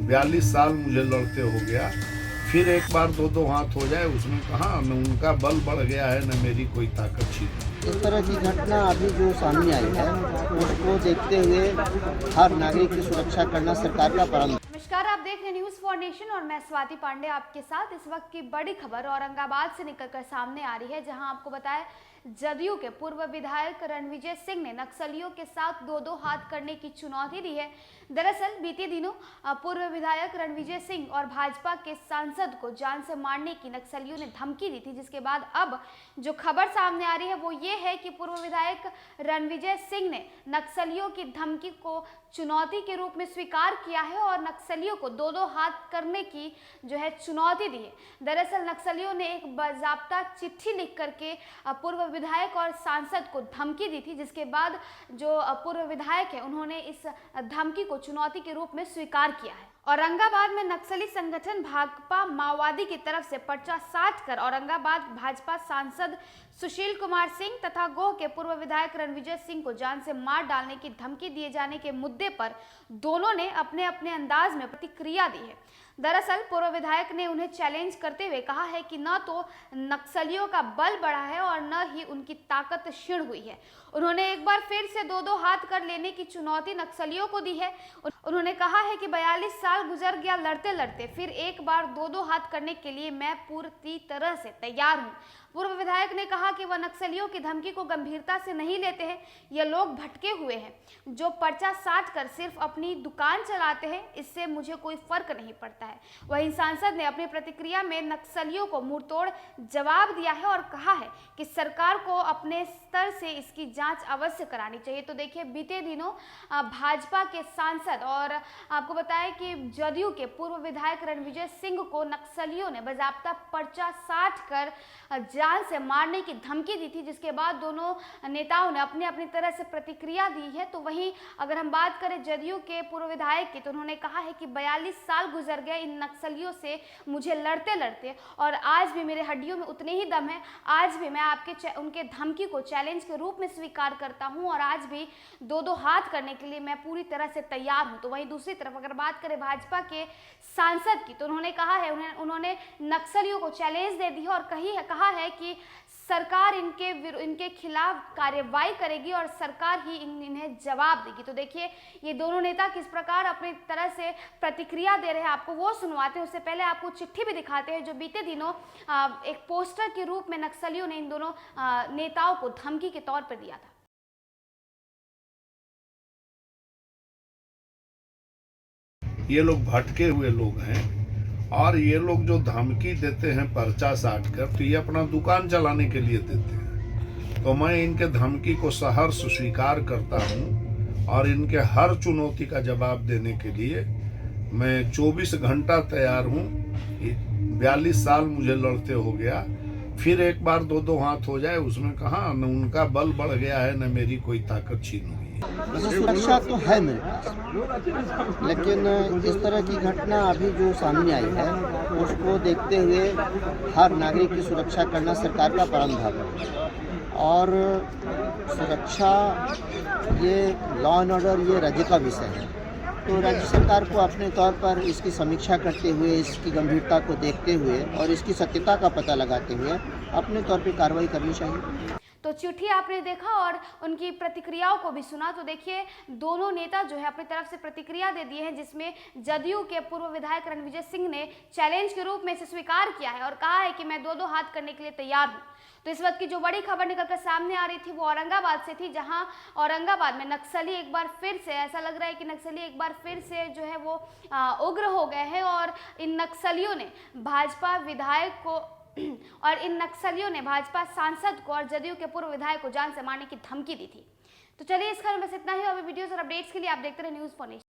42 साल मुझे लड़ते हो गया, फिर एक बार दो हाथ हो जाए उसमें कहाँ न उनका बल बढ़ गया है न मेरी कोई ताकत छीनी। इस तरह की घटना अभी जो सामने आई है उसको देखते हुए हर नागरिक की सुरक्षा करना सरकार का प्रारंभ। नमस्कार, आप देख रहे हैं न्यूज़ फॉर नेशन और मैं स्वाति पांडे आपके साथ। इस वक्त की बड़ी खबर औरंगाबाद से निकलकर सामने आ रही है, जहां आपको बताया जदयू के पूर्व विधायक रणविजय सिंह ने नक्सलियों के साथ दो हाथ करने की चुनौती दी है। दरअसल बीते दिनों पूर्व विधायक रणविजय सिंह और भाजपा के सांसद को जान से मारने की नक्सलियों ने धमकी दी थी, जिसके बाद अब जो खबर सामने आ रही है वो ये है कि पूर्व विधायक रणविजय सिंह ने नक्सलियों की धमकी को चुनौती के रूप में स्वीकार किया है और नक्सलियों को दो हाथ करने की जो है चुनौती दी है। दरअसल नक्सलियों ने एक बाज़ाब्ता चिट्ठी लिख करके पूर्व विधायक और सांसद को धमकी दी थी, जिसके बाद जो पूर्व विधायक है उन्होंने इस धमकी को चुनौती के रूप में स्वीकार किया है। औरंगाबाद में नक्सली संगठन भाकपा माओवादी की तरफ से पर्चा साध कर औरंगाबाद भाजपा सांसद सुशील कुमार सिंह तथा गोह के पूर्व विधायक रणविजय सिंह को जान से मार डालने की धमकी दिए जाने के मुद्दे पर दोनों ने अपने अपने अंदाज में प्रतिक्रिया दी है। दरअसल पूर्व विधायक ने उन्हें चैलेंज करते हुए कहा है कि न तो नक्सलियों का बल बढ़ा है और न ही उनकी ताकत क्षीण हुई है। उन्होंने एक बार फिर से दो हाथ कर लेने की चुनौती नक्सलियों को दी है। उन्होंने कहा है कि 42 साल गुजर गया लड़ते लड़ते, फिर एक बार दो हाथ करने के लिए मैं पूरी तरह से तैयार हूं। पूर्व विधायक ने कहा कि वह नक्सलियों की धमकी को गंभीरता से नहीं लेते हैं। ये लोग भटके हुए हैं जो पर्चा साध कर सिर्फ अपनी दुकान चलाते हैं, इससे मुझे कोई फर्क नहीं पड़ता है। वहीं सांसद ने अपनी प्रतिक्रिया में नक्सलियों को मुंहतोड़ जवाब दिया है और कहा है कि सरकार को अपने स्तर से इसकी जांच अवश्य करानी चाहिए। तो देखिए, बीते दिनों भाजपा के सांसद और आपको बताएं कि जदयू के पूर्व विधायक रणविजय सिंह को नक्सलियों ने बाज़ाब्ता पर्चा साध कर जान से मारने की धमकी दी थी, जिसके बाद दोनों नेताओं ने अपनी अपनी तरह से प्रतिक्रिया दी है। तो वहीं अगर हम बात करें जदयू के पूर्व विधायक की, तो उन्होंने कहा है कि 42 साल गुजर गए इन नक्सलियों से मुझे लड़ते लड़ते, और आज भी मेरे हड्डियों में उतने ही दम है। आज भी मैं उनके धमकी को चैलेंज के रूप में स्वीकार करता हूं और आज भी दो हाथ करने के लिए मैं पूरी तरह से तैयार हूं। तो वहीं दूसरी तरफ अगर बात करें भाजपा के सांसद की, तो उन्होंने कहा है उन्होंने नक्सलियों को चैलेंज दे दी है और कहा है कि सरकार इनके खिलाफ कार्रवाई करेगी और सरकार ही इन्हें जवाब देगी। तो देखिए, ये दोनों नेता किस प्रकार अपनी तरह से प्रतिक्रिया दे रहे हैं, आपको वो सुनवाते हैं। उससे पहले आपको चिट्ठी भी दिखाते हैं जो बीते दिनों एक पोस्टर के रूप में नक्सलियों ने इन दोनों नेताओं को धमकी के तौर पर दिया था। ये लोग भटके हुए लोग हैं और ये लोग जो धमकी देते हैं पर्चा साट कर, तो ये अपना दुकान चलाने के लिए देते हैं। तो मैं इनके धमकी को सहर्ष स्वीकार करता हूं और इनके हर चुनौती का जवाब देने के लिए मैं 24 घंटा तैयार हूं। 42 साल मुझे लड़ते हो गया, फिर एक बार दो हाथ हो जाए उसमें कहाँ न उनका बल बढ़ गया है न मेरी कोई ताकत छीन हुई है। वैसे सुरक्षा तो है मेरे पास, लेकिन इस तरह की घटना अभी जो सामने आई है उसको देखते हुए हर नागरिक की सुरक्षा करना सरकार का प्रारंभ है। और सुरक्षा, ये लॉ एंड ऑर्डर, ये राज्य का विषय है। तो राज्य सरकार को अपने तौर पर इसकी समीक्षा करते हुए, इसकी गंभीरता को देखते हुए और इसकी सत्यता का पता लगाते हुए अपने तौर पर कार्रवाई करनी चाहिए। तो चिट्ठी आपने देखा और उनकी प्रतिक्रियाओं को भी सुना। तो देखिए, दोनों नेता जो है अपनी तरफ से प्रतिक्रिया दे दिए हैं, जिसमें जदयू के पूर्व विधायक रणविजय सिंह ने चैलेंज के रूप में इसे स्वीकार किया है और कहा है कि मैं दो हाथ करने के लिए तैयार हूं। तो इस वक्त की जो बड़ी खबर निकलकर सामने आ रही थी वो औरंगाबाद से थी, जहां औरंगाबाद में नक्सली एक बार फिर से, ऐसा लग रहा है कि नक्सली एक बार फिर से जो है वो उग्र हो गए हैं और इन नक्सलियों ने भाजपा विधायक को और इन नक्सलियों ने भाजपा सांसद को और जदयू के पूर्व विधायक को जान से मारने की धमकी दी थी। तो चलिए, इस खबर में बस इतना ही। और वीडियोस और अपडेट्स के लिए आप देखते रहे न्यूज़ फॉर नेशन।